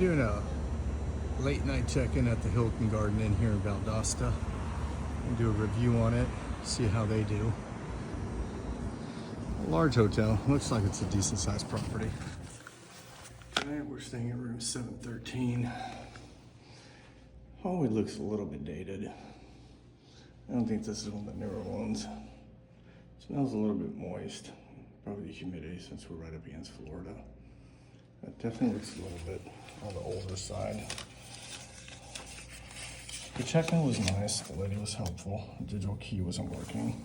Doing a late night check-in at the Hilton Garden Inn here in Valdosta. And do a review on it, see how they do. A large hotel, looks like it's a decent sized property. Tonight we're staying in room 713. Oh, it looks a little bit dated. I don't think this is one of the newer ones. Smells a little bit moist. Probably the humidity since we're right up against Florida. It definitely looks a little bit on the older side. The check-in was nice. The lady was helpful. The digital key wasn't working.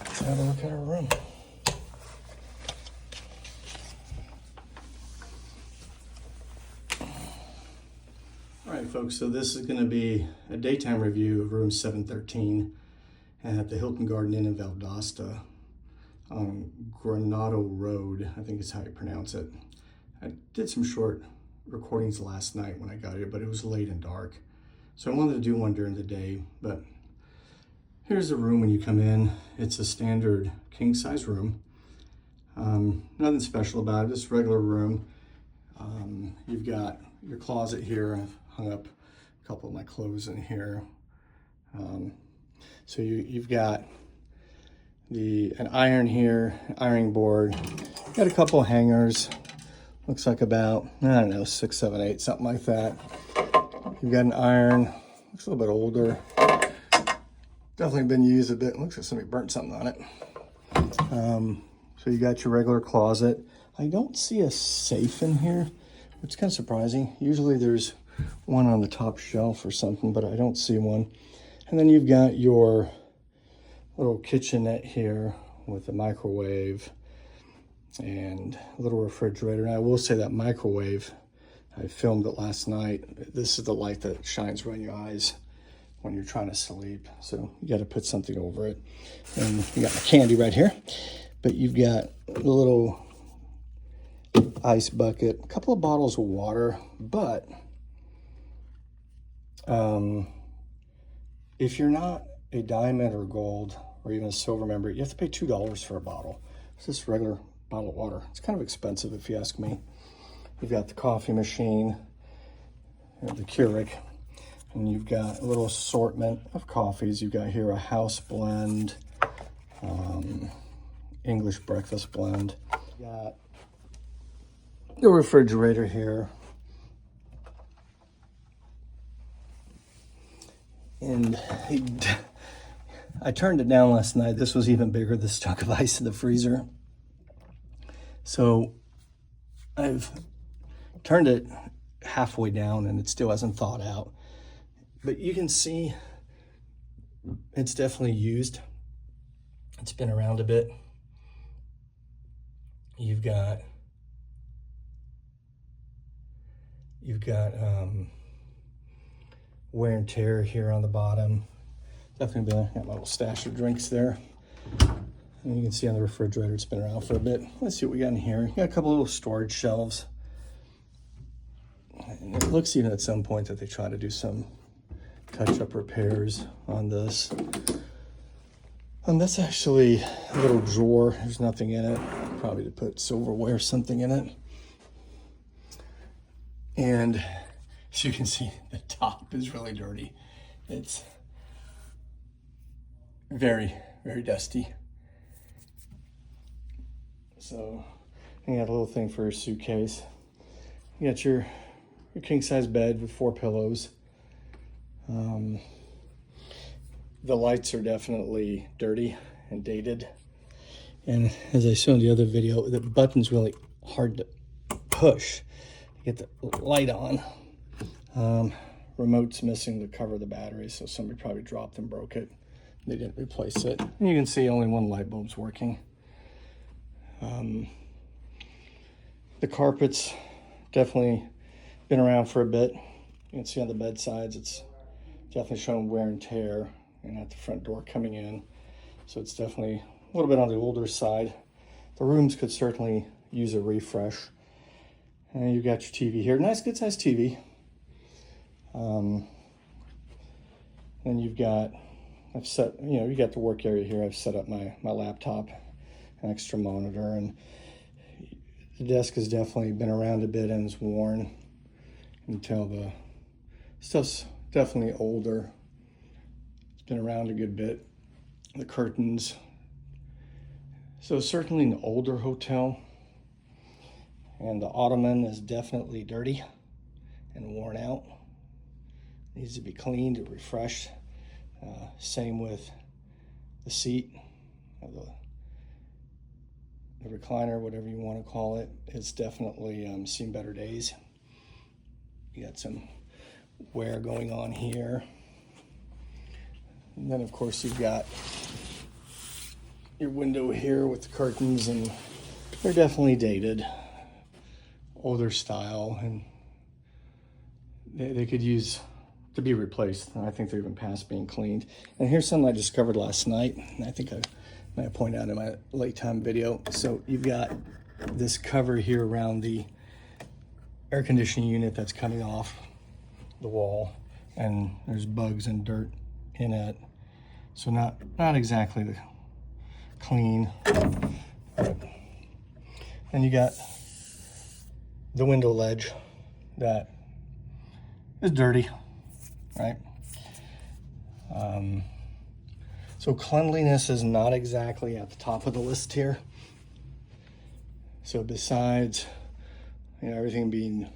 Let's have a look at our room. All right, folks, so this is going to be a daytime review of room 713 at the Hilton Garden Inn in Valdosta on Granado Road, I think is how you pronounce it. I did some short recordings last night when I got here, but it was late and dark. So I wanted to do one during the day, but here's the room when you come in. It's a standard king size room. Nothing special about it, just a regular room. You've got your closet here. I've hung up a couple of my clothes in here. So you've got an iron here, ironing board. Got a couple of hangers. Looks like about, I don't know, 6, 7, 8, something like that. You've got an iron, looks a little bit older. Definitely been used a bit. Looks like somebody burnt something on it. So you got your regular closet. I don't see a safe in here, which is kind of surprising. Usually there's one on the top shelf or something, but I don't see one. And then you've got your little kitchenette here with a microwave and a little refrigerator. And I will say that microwave, I filmed it last night. This is the light that shines right in your eyes when you're trying to sleep. So you got to put something over it. And you got my candy right here, but you've got a little ice bucket, a couple of bottles of water, but if you're not a diamond or gold or even a silver member, you have to pay $2 for a bottle. It's just a regular bottle of water. It's kind of expensive if you ask me. You've got the coffee machine, the Keurig, and you've got a little assortment of coffees. You've got here a house blend, English breakfast blend. You got the refrigerator here. And I turned it down last night. This was even bigger, this chunk of ice in the freezer. So I've turned it halfway down and it still hasn't thawed out. But you can see it's definitely used. It's been around a bit. You've got wear and tear here on the bottom. Definitely got my little stash of drinks there. And you can see on the refrigerator, it's been around for a bit. Let's see what we got in here. You got a couple little storage shelves. And it looks even at some point that they try to do some touch-up repairs on this. That's actually a little drawer. There's nothing in it. Probably to put silverware or something in it. And as you can see, the top is really dirty. It's very, very dusty. So you got a little thing for your suitcase. You got your king size bed with 4 pillows. The lights are definitely dirty and dated. And as I showed in the other video, the button's really hard to push to get the light on. Remote's missing to cover the battery, so somebody probably dropped and broke it. They didn't replace it. And you can see only one light bulb's working. The carpet's definitely been around for a bit. You can see on the bed sides, it's definitely showing wear and tear, and at the front door coming in. So it's definitely a little bit on the older side. The rooms could certainly use a refresh. And you've got your TV here. Nice, good sized TV. Then you've got, you got the work area here. I've set up my laptop, an extra monitor, and The desk has definitely been around a bit and is worn. You can tell the stuff's definitely older. It's been around a good bit. The curtains. So certainly an older hotel. And the ottoman is definitely dirty and worn out. Needs to be cleaned and refreshed. Same with the seat, the recliner, whatever you want to call it. It's definitely seen better days. You got some wear going on here. And then of course you've got your window here with the curtains, and they're definitely dated, older style, and they could use to be replaced. I think they're even past being cleaned. And here's something I discovered last night, and I think I might point out in my late time video. So you've got this cover here around the air conditioning unit that's coming off the wall, and there's bugs and dirt in it. So not exactly the clean. And you got the window ledge that is dirty, right? So cleanliness is not exactly at the top of the list here. So besides, you know, everything being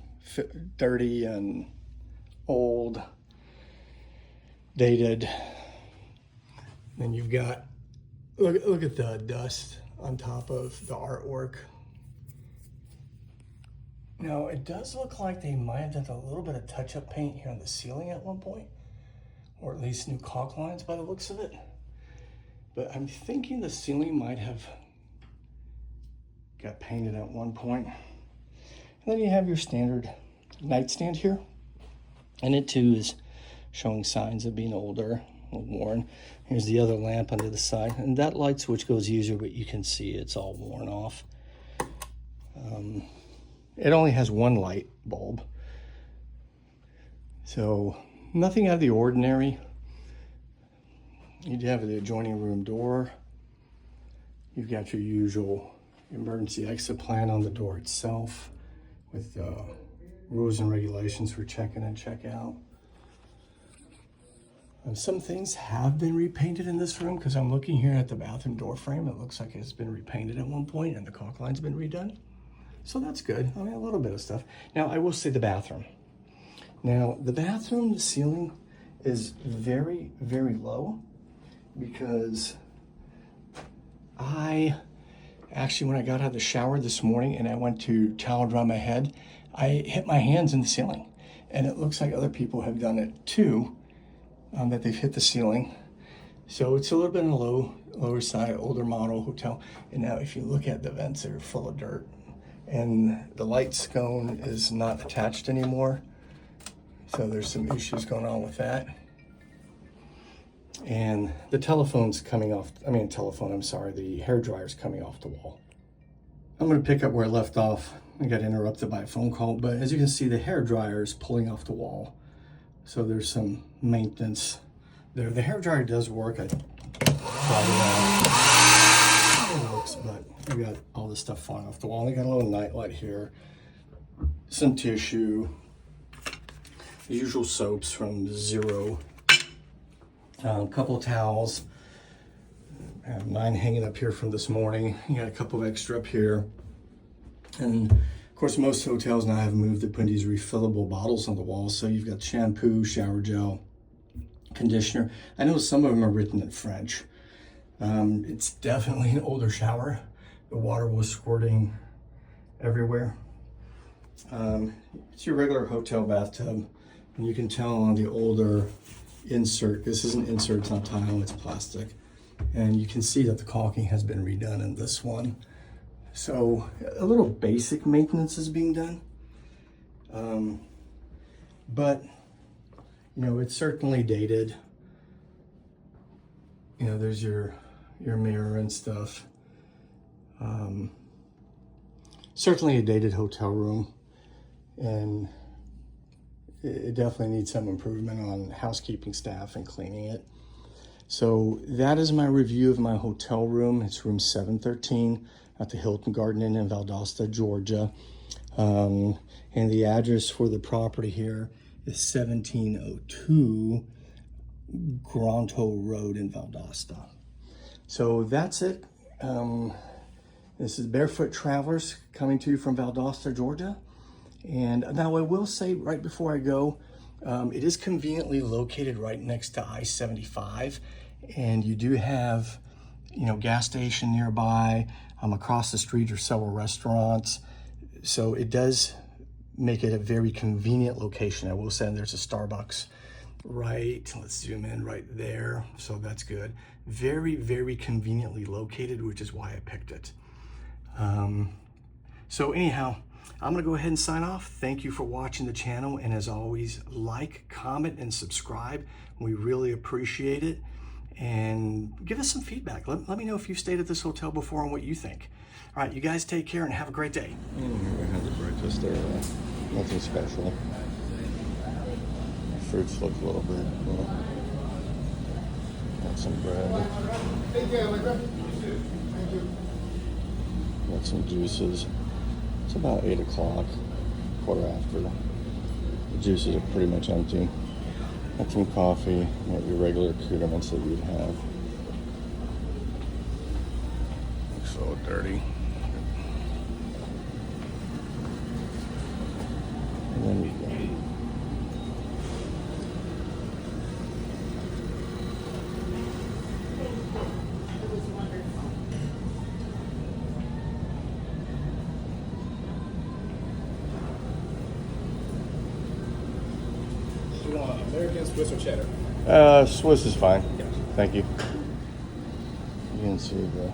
dirty and old, dated, then you've got, look at the dust on top of the artwork. Now, it does look like they might have done a little bit of touch-up paint here on the ceiling at one point, or at least new caulk lines by the looks of it. But I'm thinking the ceiling might have got painted at one point. And then you have your standard nightstand here, and it too is showing signs of being older, a little worn. Here's the other lamp under the side, and that light switch goes easier, but you can see it's all worn off. It only has one light bulb, so nothing out of the ordinary. You have the adjoining room door. You've got your usual emergency exit plan on the door itself with rules and regulations for check-in and check-out. Some things have been repainted in this room, because I'm looking here at the bathroom door frame. It looks like it's been repainted at one point, and the caulk line's been redone. So that's good. I mean, a little bit of stuff. Now, I will say the bathroom. Now, the bathroom, the ceiling is very, very low, because I actually, when I got out of the shower this morning and I went to towel dry my head, I hit my hands in the ceiling. And it looks like other people have done it too, that they've hit the ceiling. So it's a little bit on the lower side, older model hotel. And now if you look at the vents, they're full of dirt. And the light scone is not attached anymore. So there's some issues going on with that. And the telephone's coming off, the hair dryer's coming off the wall. I'm gonna pick up where I left off. I got interrupted by a phone call, but as you can see, the hair dryer is pulling off the wall. So there's some maintenance there. The hair dryer does work. I tried it works, but we got all this stuff falling off the wall. We got a little nightlight here, some tissue, the usual soaps from Zero, a couple of towels. I have mine hanging up here from this morning. You got a couple of extra up here. And of course, most hotels now have moved to put these refillable bottles on the walls. So you've got shampoo, shower gel, conditioner. I know some of them are written in French. It's definitely an older shower. The water was squirting everywhere. It's your regular hotel bathtub. And you can tell on the older insert, this isn't insert, it's not tile, it's plastic. And you can see that the caulking has been redone in this one. So a little basic maintenance is being done. But, you know, it's certainly dated. You know, there's your mirror and stuff. Certainly a dated hotel room, and it definitely needs some improvement on housekeeping staff and cleaning it. So that is my review of my hotel room. It's room 713 at the Hilton Garden Inn in Valdosta, Georgia. And the address for the property here is 1702 Gronto Road in Valdosta. So that's it. This is Barefoot Travelers coming to you from Valdosta, Georgia. And now I will say right before I go, it is conveniently located right next to I-75, and you do have, gas station nearby. Across the street are several restaurants, so it does make it a very convenient location. I will say there's a Starbucks right, let's zoom in right there, so that's good. Very, very conveniently located, which is why I picked it. So anyhow, I'm gonna go ahead and sign off. Thank you for watching the channel, and as always, like, comment, and subscribe. We really appreciate it. And give us some feedback. Let me know if you've stayed at this hotel before and what you think. All right, you guys take care and have a great day. Here we have the breakfast there. Nothing special. Fruits look a little bit, got some bread. Got some juices. It's about 8 o'clock, quarter after. The juices are pretty much empty. Got some coffee, your regular accoutrements that you'd have. Looks a little dirty. And then you go. American, Swiss, or cheddar? Swiss is fine. Gotcha. Thank you. You can see the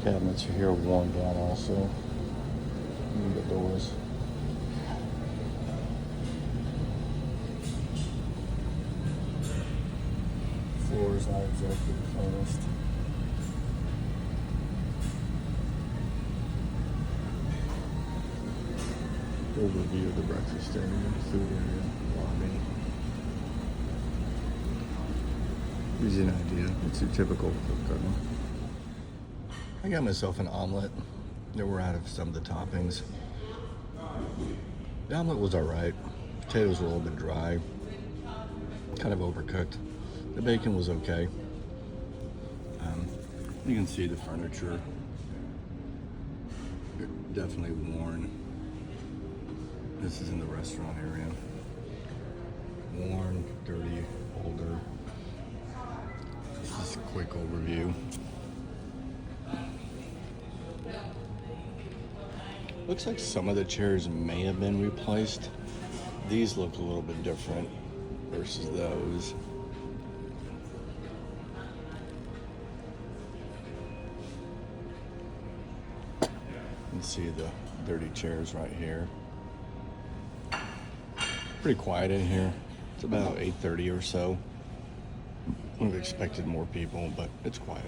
cabinets are here worn down also. And the doors. Floor is not exactly the finest. Overview of the breakfast area, food area, lobby. Gives you an idea. It's your typical Hilton Garden. I got myself an omelet. They were out of some of the toppings. The omelet was alright. Potatoes were a little bit dry. Kind of overcooked. The bacon was okay. You can see the furniture. Definitely worn. This is in the restaurant area. Worn, dirty, older. Just a quick overview. Looks like some of the chairs may have been replaced. These look a little bit different versus those. You can see the dirty chairs right here. Pretty quiet in here. It's about 8:30 or so. I would have expected more people, but it's quiet.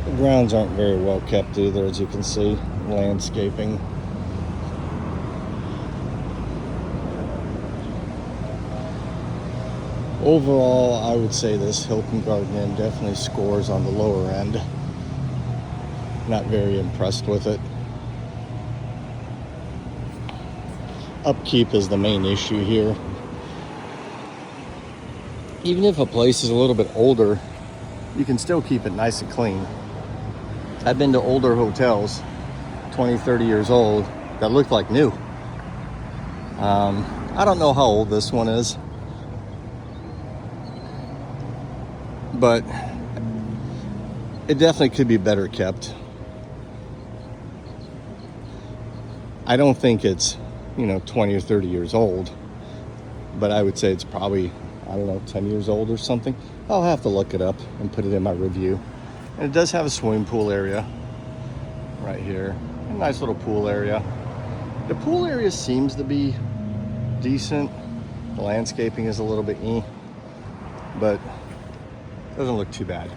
The grounds aren't very well kept either, as you can see. Landscaping. Overall, I would say this Hilton Garden Inn definitely scores on the lower end. Not very impressed with it. upkeep is the main issue here. Even if a place is a little bit older, you can still keep it nice and clean. I've been to older hotels, 20, 30 years old, that look like new. I don't know how old this one is, but it definitely could be better kept. I don't think it's, 20 or 30 years old, but I would say it's probably, 10 years old or something. I'll have to look it up and put it in my review. And it does have a swimming pool area right here. A nice little pool area. The pool area seems to be decent. The landscaping is a little bit but doesn't look too bad.